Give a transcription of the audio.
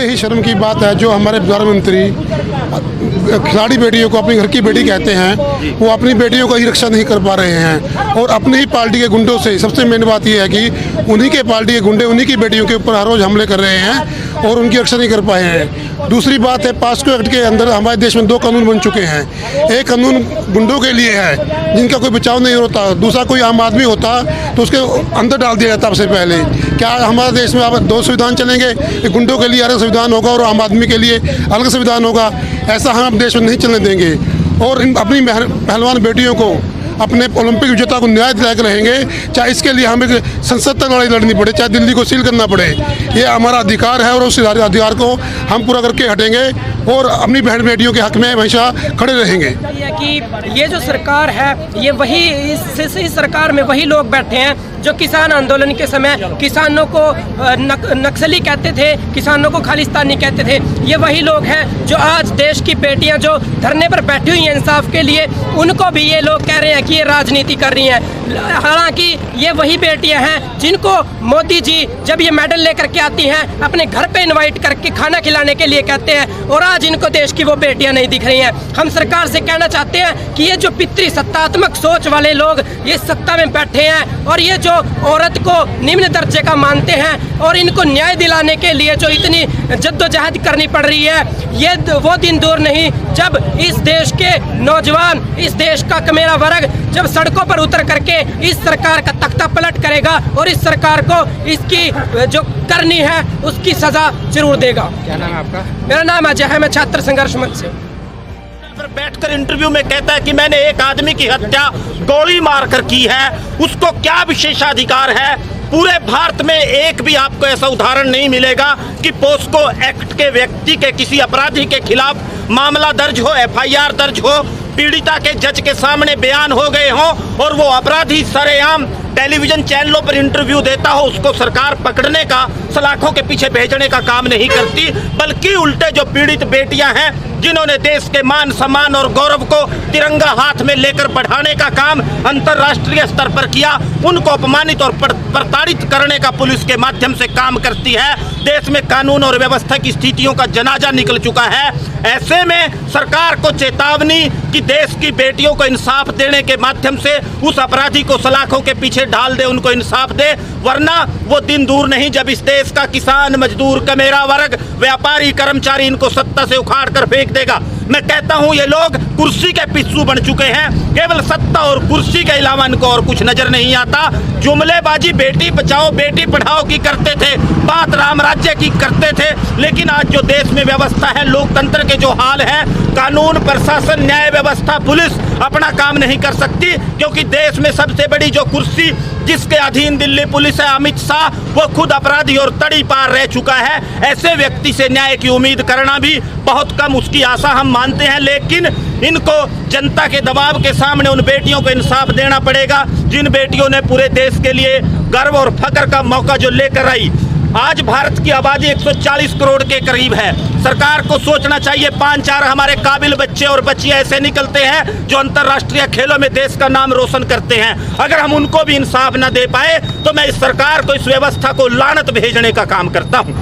बड़े ही शर्म की बात है जो हमारे प्रधानमंत्री खिलाड़ी बेटियों को अपनी घर की बेटी कहते हैं, वो अपनी बेटियों का ही रक्षा नहीं कर पा रहे हैं और अपनी ही पार्टी के गुंडों से। सबसे मेन बात यह है कि उन्हीं के पार्टी के गुंडे उन्हीं की बेटियों के ऊपर हर रोज हमले कर रहे हैं और उनकी रक्षा नहीं कर पाए हैं। दूसरी बात है, पास्को एक्ट के अंदर हमारे देश में 2 कानून बन चुके हैं। एक कानून गुंडों के लिए है जिनका कोई बचाव नहीं होता, दूसरा कोई आम आदमी होता तो उसके अंदर डाल दिया जाता सबसे पहले। क्या हमारे देश में अब 2 संविधान चलेंगे? गुंडों के लिए अलग संविधान होगा और आम आदमी के लिए अलग संविधान होगा? ऐसा हम देश में नहीं चलने देंगे और अपनी पहलवान बेटियों को, अपने ओलंपिक विजेता को न्याय दिला के रहेंगे, चाहे इसके लिए हमें संसद तक लड़ाई लड़नी पड़े, चाहे दिल्ली को सील करना पड़े। ये हमारा अधिकार है और उस अधिकार को हम पूरा करके हटेंगे और अपनी बहन बेटियों के हक में हमेशा खड़े रहेंगे। कि ये जो सरकार है, ये वही इस सरकार में वही लोग बैठे हैं जो किसान आंदोलन के समय किसानों को नक्सली कहते थे, किसानों को खालिस्तानी कहते थे। ये वही लोग हैं जो आज देश की बेटियां जो धरने पर बैठी हुई हैं इंसाफ के लिए, उनको भी ये लोग कह रहे हैं कि ये राजनीति कर रही हैं। हालांकि ये वही बेटियां हैं जिनको मोदी जी जब ये मेडल लेकर के आती हैं अपने घर पे इनवाइट करके खाना खिलाने के लिए कहते हैं, और आज इनको देश की वो बेटियां नहीं दिख रही हैं। हम सरकार से कहना चाहते हैं कि ये जो पितृ सत्तात्मक सोच वाले लोग ये सत्ता में बैठे हैं और ये जो औरत को निम्न दर्जे का मानते हैं और इनको न्याय दिलाने के लिए जो इतनी जद्दोजहद करनी पड़ रही है, ये वो दिन दूर नहीं जब इस देश के नौजवान, इस देश का कमेरा वर्ग जब सड़कों पर उतर करके इस सरकार का तख्ता पलट करेगा और इस सरकार को इसकी जो करनी है उसकी सजा जरूर देगा। क्या नाम है आपका? मेरा नाम अजय है, मैं छात्र संघर्ष मंच से। बैठकर इंटरव्यू में कहता है कि मैंने एक आदमी की हत्या गोली मारकर की है, उसको क्या विशेषाधिकार है? पूरे भारत में एक भी आपको ऐसा उदाहरण नहीं मिलेगा कि पोस्को एक्ट के व्यक्ति के किसी अपराधी के खिलाफ मामला दर्ज हो, एफआईआर दर्ज हो, पीड़िता के जज के सामने बयान हो गए हों और वो अपराधी सरेआम टेलीविजन चैनलों पर इंटरव्यू देता हो, उसको सरकार पकड़ने का, सलाखों के पीछे भेजने का काम नहीं करती, बल्कि उल्टे जो पीड़ित बेटियां हैं जिन्होंने देश के मान सम्मान और गौरव को तिरंगा हाथ में लेकर बढ़ाने का काम अंतर्राष्ट्रीय स्तर पर किया, उनको अपमानित और प्रताड़ित करने का पुलिस के माध्यम से काम करती है। देश में कानून और व्यवस्था की स्थितियों का जनाजा निकल चुका है। ऐसे में सरकार को चेतावनी कि देश की बेटियों को इंसाफ देने के माध्यम से उस अपराधी को सलाखों के पीछे डाल दे, उनको इंसाफ दे, वरना वो दिन दूर नहीं जब इस देश का किसान, मजदूर, कमेरा वर्ग, व्यापारी, कर्मचारी इनको सत्ता से उखाड़ कर फेंक देगा। मैं कहता हूं ये लोग कुर्सी के पिस्सू बन चुके हैं, केवल सत्ता और कुर्सी के अलावा इनको और कुछ नजर नहीं आता। जुमलेबाजी बेटी बचाओ बेटी पढ़ाओ की करते थे, बात राम राज्य की करते थे, लेकिन आज जो देश में व्यवस्था है, लोकतंत्र के जो हाल है, कानून प्रशासन, न्याय व्यवस्था, पुलिस अपना काम नहीं कर सकती, क्योंकि देश में सबसे बड़ी जो कुर्सी जिसके अधीन दिल्ली पुलिस है, अमित शाह, वो खुद अपराधी और तड़ी पार रह चुका है। ऐसे व्यक्ति से न्याय की उम्मीद करना भी बहुत कम, उसकी आशा हम मानते हैं, लेकिन इनको जनता के दबाव के सामने उन बेटियों को इंसाफ देना पड़ेगा जिन बेटियों ने पूरे देश के लिए गर्व और फख्र का मौका जो लेकर आई। आज भारत की आबादी 140 करोड़ के करीब है। सरकार को सोचना चाहिए, 5-4 हमारे काबिल बच्चे और बच्चियां ऐसे निकलते हैं जो अंतर्राष्ट्रीय खेलों में देश का नाम रोशन करते हैं। अगर हम उनको भी इंसाफ न दे पाए तो मैं इस सरकार को, इस व्यवस्था को लानत भेजने का काम करता हूं।